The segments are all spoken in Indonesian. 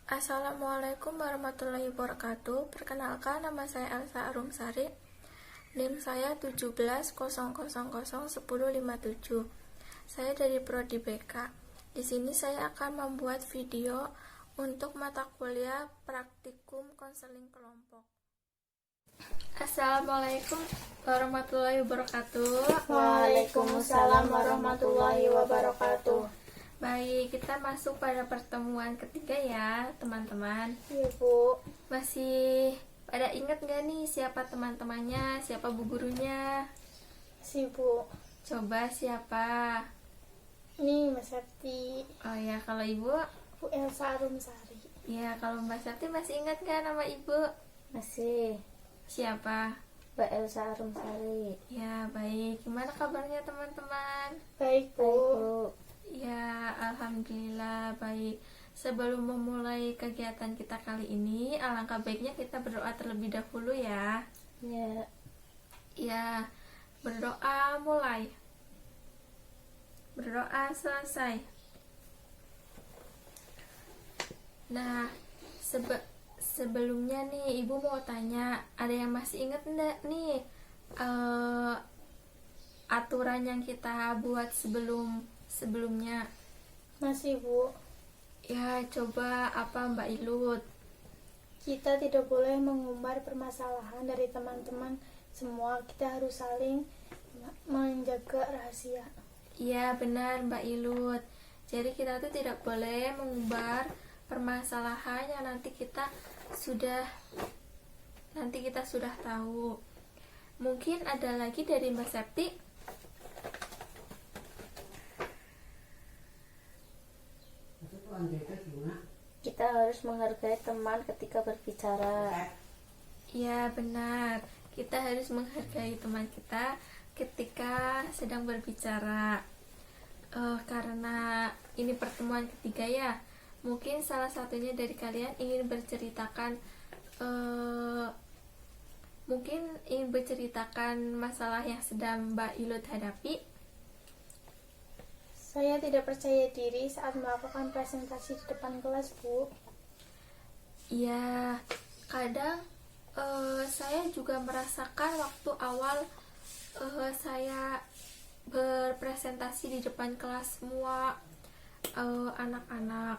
Assalamualaikum warahmatullahi wabarakatuh. Perkenalkan, nama saya Elsa Arumsari. NIM saya 1700001057. Saya dari Prodi BK. Di sini saya akan membuat video untuk mata kuliah praktikum konseling kelompok. Assalamualaikum warahmatullahi wabarakatuh. Waalaikumsalam warahmatullahi wabarakatuh. Baik, kita masuk pada pertemuan ketiga ya, teman-teman. Iya, Bu. Masih pada ingat gak nih siapa teman-temannya, siapa bu gurunya? Si Bu. Coba siapa? Ini Mas Septi. Oh ya, kalau ibu? Bu Elsa Arumsari. Ya, kalau Mbak Sakti masih ingat gak nama ibu? Masih. Siapa? Mbak Elsa Arumsari. Ya, baik. Gimana kabarnya teman-teman? Baik, Bu. Baik, Bu. Ya, alhamdulillah baik. Sebelum memulai kegiatan kita kali ini, alangkah baiknya kita berdoa terlebih dahulu ya. Ya. Ya, berdoa mulai. Berdoa selesai. Nah, sebelumnya nih ibu mau tanya, ada yang masih inget enggak nih aturan yang kita buat sebelumnya? Masih, Bu. Ya, coba apa Mbak Ilut? Kita tidak boleh mengumbar permasalahan dari teman-teman semua. Kita harus saling menjaga rahasia. Iya, benar Mbak Ilut. Jadi kita tuh tidak boleh mengumbar permasalahan yang nanti kita sudah tahu. Mungkin ada lagi dari Mbak Septi? Kita harus menghargai teman ketika berbicara. Ya, benar. Kita harus menghargai teman kita ketika sedang berbicara. Karena ini pertemuan ketiga ya, mungkin salah satunya dari kalian ingin berceritakan masalah yang sedang Mbak Ilut hadapi. Saya tidak percaya diri saat melakukan presentasi di depan kelas, Bu. Ya, kadang saya juga merasakan waktu awal saya berpresentasi di depan kelas semua anak-anak.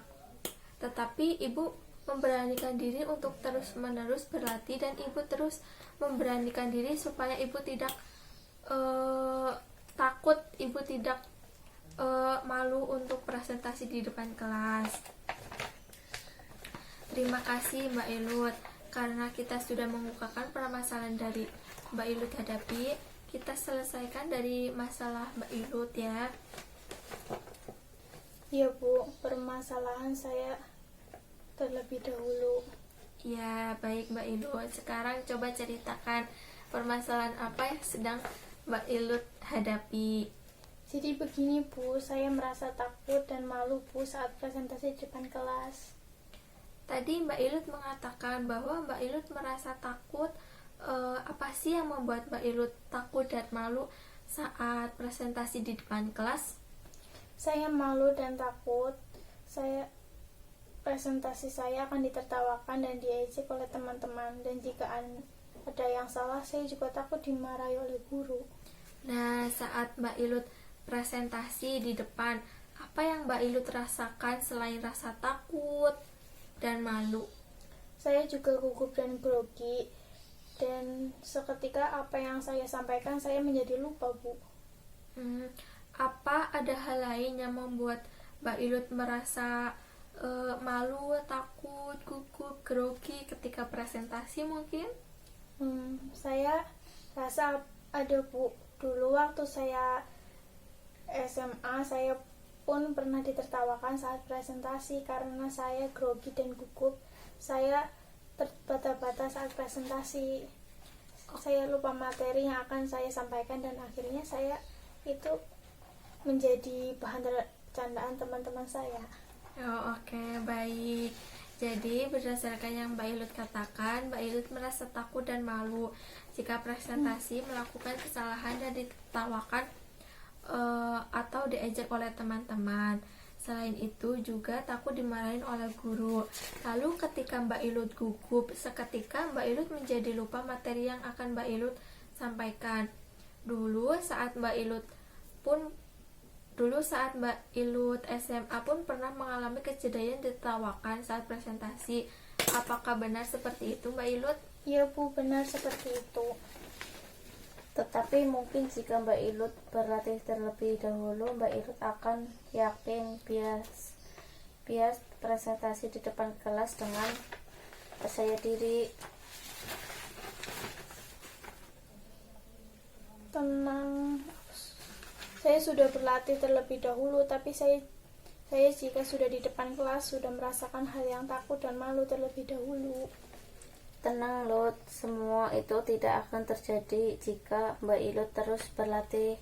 Tetapi ibu memberanikan diri untuk terus-menerus berlatih, dan ibu terus memberanikan diri supaya ibu tidak takut, ibu tidak malu untuk presentasi di depan kelas. Terima kasih Mbak Ilut, karena kita sudah mengukakan permasalahan dari Mbak Ilut hadapi. Kita selesaikan dari masalah Mbak Ilut ya. Iya, Bu. Permasalahan saya terlebih dahulu. Ya, baik Mbak Ilut. Sekarang coba ceritakan permasalahan apa yang sedang Mbak Ilut hadapi. Jadi begini, Bu. Saya merasa takut dan malu, Bu, saat presentasi di depan kelas. Tadi Mbak Ilut mengatakan bahwa Mbak Ilut merasa takut. Apa sih yang membuat Mbak Ilut takut dan malu saat presentasi di depan kelas? Saya malu dan takut. Presentasi saya akan ditertawakan dan diejek oleh teman-teman, dan jika ada yang salah, saya juga takut dimarahi oleh guru. Nah, saat Mbak Ilut presentasi di depan, apa yang Mbak Ilut rasakan selain rasa takut dan malu? Saya juga gugup dan grogi, dan seketika apa yang saya sampaikan saya menjadi lupa, Bu. Apa ada hal lain yang membuat Mbak Ilut merasa malu, takut, gugup, grogi ketika presentasi mungkin? Saya rasa ada, Bu. Dulu waktu saya SMA, saya pun pernah ditertawakan saat presentasi karena saya grogi dan gugup. Saya terbata-bata saat presentasi. Saya lupa materi yang akan saya sampaikan, dan akhirnya saya itu menjadi bahan candaan teman-teman saya. Oh, oke, baik. Jadi berdasarkan yang Mbak Ilut katakan, Mbak Ilut merasa takut dan malu jika presentasi melakukan kesalahan dan ditertawakan atau diejek oleh teman-teman. Selain itu juga takut dimarahin oleh guru. Lalu ketika Mbak Ilut gugup, seketika Mbak Ilut menjadi lupa materi yang akan Mbak Ilut sampaikan. Dulu saat Mbak Ilut SMA pun pernah mengalami kejadian ditertawakan saat presentasi. Apakah benar seperti itu, Mbak Ilut? Ya Bu, benar seperti itu. Tetapi mungkin jika Mbak Ilut berlatih terlebih dahulu, Mbak Ilut akan yakin bias presentasi di depan kelas dengan percaya diri. Tenang, saya sudah berlatih terlebih dahulu, tapi saya jika sudah di depan kelas sudah merasakan hal yang takut dan malu terlebih dahulu. Tenang Lut, semua itu tidak akan terjadi jika Mbak Ilut terus berlatih.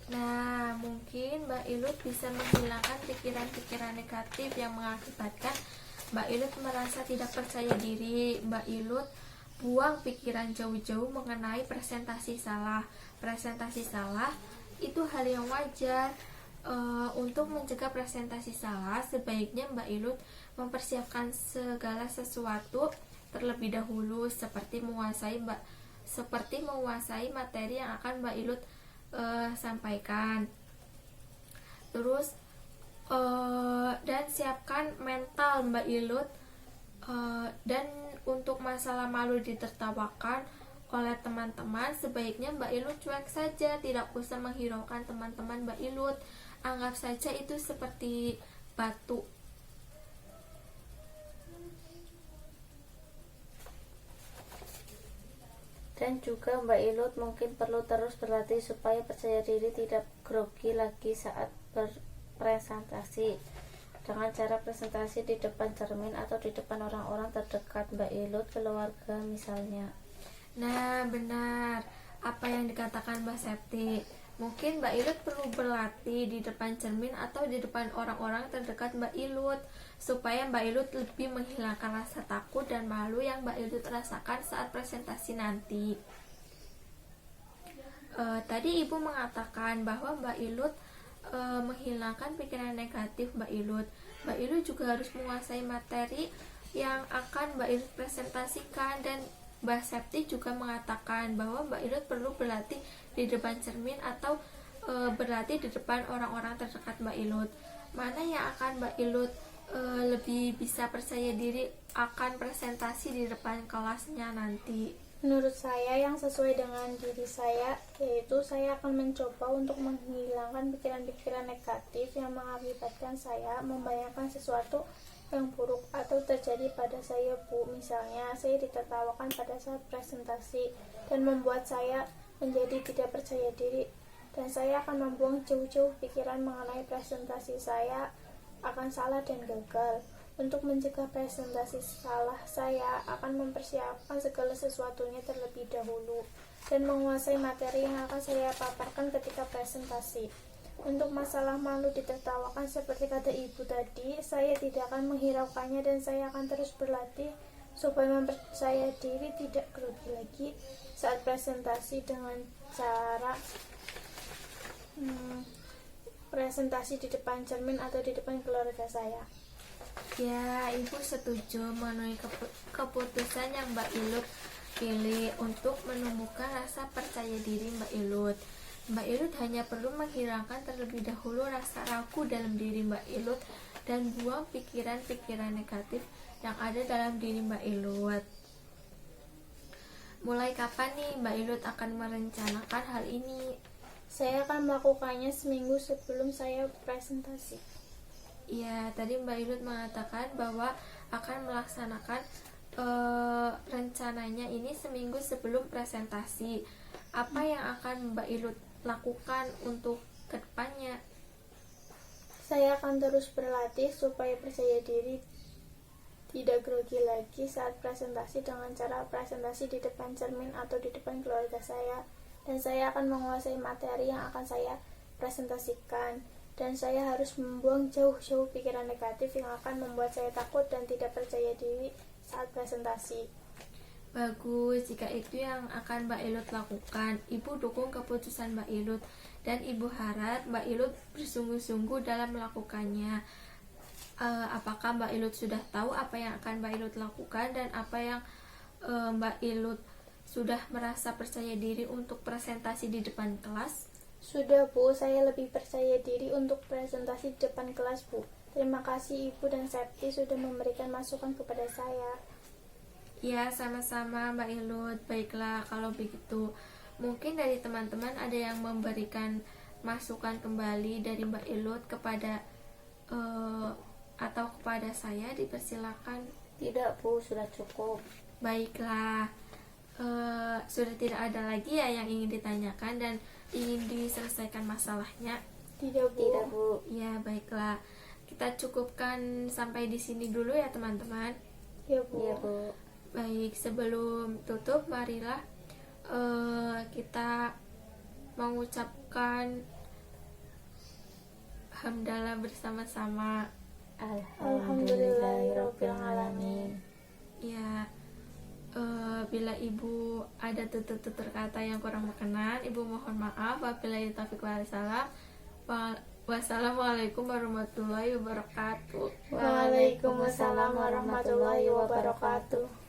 Nah, mungkin Mbak Ilut bisa menghilangkan pikiran-pikiran negatif yang mengakibatkan Mbak Ilut merasa tidak percaya diri. Mbak Ilut buang pikiran jauh-jauh mengenai presentasi salah. Presentasi salah itu hal yang wajar. Untuk mencegah presentasi salah, sebaiknya Mbak Ilut mempersiapkan segala sesuatu terlebih dahulu, seperti menguasai materi yang akan Mbak Ilut sampaikan. Terus dan siapkan mental Mbak Ilut, dan untuk masalah malu ditertawakan oleh teman-teman, sebaiknya Mbak Ilut cuek saja, tidak usah menghiraukan teman-teman Mbak Ilut. Anggap saja itu seperti batu. Dan juga Mbak Ilut mungkin perlu terus berlatih supaya percaya diri tidak grogi lagi saat berpresentasi, dengan cara presentasi di depan cermin atau di depan orang-orang terdekat Mbak Ilut, keluarga misalnya. Nah, benar apa yang dikatakan Mbak Septi. Mungkin Mbak Ilut perlu berlatih di depan cermin atau di depan orang-orang terdekat Mbak Ilut, supaya Mbak Ilut lebih menghilangkan rasa takut dan malu yang Mbak Ilut rasakan saat presentasi nanti. Tadi Ibu mengatakan bahwa Mbak Ilut menghilangkan pikiran negatif Mbak Ilut. Mbak Ilut juga harus menguasai materi yang akan Mbak Ilut presentasikan, dan Mbak Septi juga mengatakan bahwa Mbak Ilut perlu berlatih di depan cermin atau berlatih di depan orang-orang terdekat Mbak Ilut. Mana yang akan Mbak Ilut lebih bisa percaya diri akan presentasi di depan kelasnya nanti? Menurut saya yang sesuai dengan diri saya, yaitu saya akan mencoba untuk menghilangkan pikiran-pikiran negatif yang mengakibatkan saya membayangkan sesuatu yang buruk atau terjadi pada saya, Bu. Misalnya, saya ditertawakan pada saat presentasi dan membuat saya menjadi tidak percaya diri, dan saya akan membuang jauh-jauh pikiran mengenai presentasi saya akan salah dan gagal. Untuk mencegah presentasi salah, saya akan mempersiapkan segala sesuatunya terlebih dahulu dan menguasai materi yang akan saya paparkan ketika presentasi. Untuk masalah malu ditertawakan seperti kata Ibu tadi, saya tidak akan menghiraukannya dan saya akan terus berlatih supaya mempercaya diri tidak grogi lagi saat presentasi dengan cara presentasi di depan cermin atau di depan keluarga saya. Ya, Ibu setuju memenuhi keputusan yang Mbak Ilut pilih untuk menumbuhkan rasa percaya diri Mbak Ilut. Mbak Ilut hanya perlu menghilangkan terlebih dahulu rasa ragu dalam diri Mbak Ilut dan buang pikiran-pikiran negatif yang ada dalam diri Mbak Ilut. Mulai kapan nih Mbak Ilut akan merencanakan hal ini? Saya akan melakukannya seminggu sebelum saya presentasi. Ya, tadi Mbak Ilut mengatakan bahwa akan melaksanakan rencananya ini seminggu sebelum presentasi. Apa yang akan Mbak Ilut lakukan untuk kedepannya? Saya akan terus berlatih supaya percaya diri tidak grogi lagi saat presentasi dengan cara presentasi di depan cermin atau di depan keluarga saya, dan saya akan menguasai materi yang akan saya presentasikan, dan saya harus membuang jauh-jauh pikiran negatif yang akan membuat saya takut dan tidak percaya diri saat presentasi. Bagus, jika itu yang akan Mbak Ilut lakukan. Ibu dukung keputusan Mbak Ilut dan Ibu harap Mbak Ilut bersungguh-sungguh dalam melakukannya. Apakah Mbak Ilut sudah tahu apa yang akan Mbak Ilut lakukan dan apa yang Mbak Ilut sudah merasa percaya diri untuk presentasi di depan kelas? Sudah Bu, saya lebih percaya diri untuk presentasi di depan kelas Bu. Terima kasih Ibu dan Septi sudah memberikan masukan kepada saya. Ya, sama-sama Mbak Ilut. Baiklah, kalau begitu mungkin dari teman-teman ada yang memberikan masukan kembali dari Mbak Ilut kepada atau kepada saya, dipersilakan. Tidak Bu, sudah cukup. Baiklah, sudah tidak ada lagi ya yang ingin ditanyakan dan ingin diselesaikan masalahnya. Tidak Bu. Tidak Bu. Ya, baiklah. Kita cukupkan sampai di sini dulu ya teman-teman. Ya Bu. Iya Bu. Baik, sebelum tutup, marilah kita mengucapkan hamdalah bersama-sama. Alhamdulillahirobbilalamin. Ya, bila Ibu ada tutur-tutur kata yang kurang berkenan, Ibu mohon maaf. Wabillahi taufiq wal hidayah. Wassalamualaikum warahmatullahi wabarakatuh. Waalaikumsalam warahmatullahi wabarakatuh.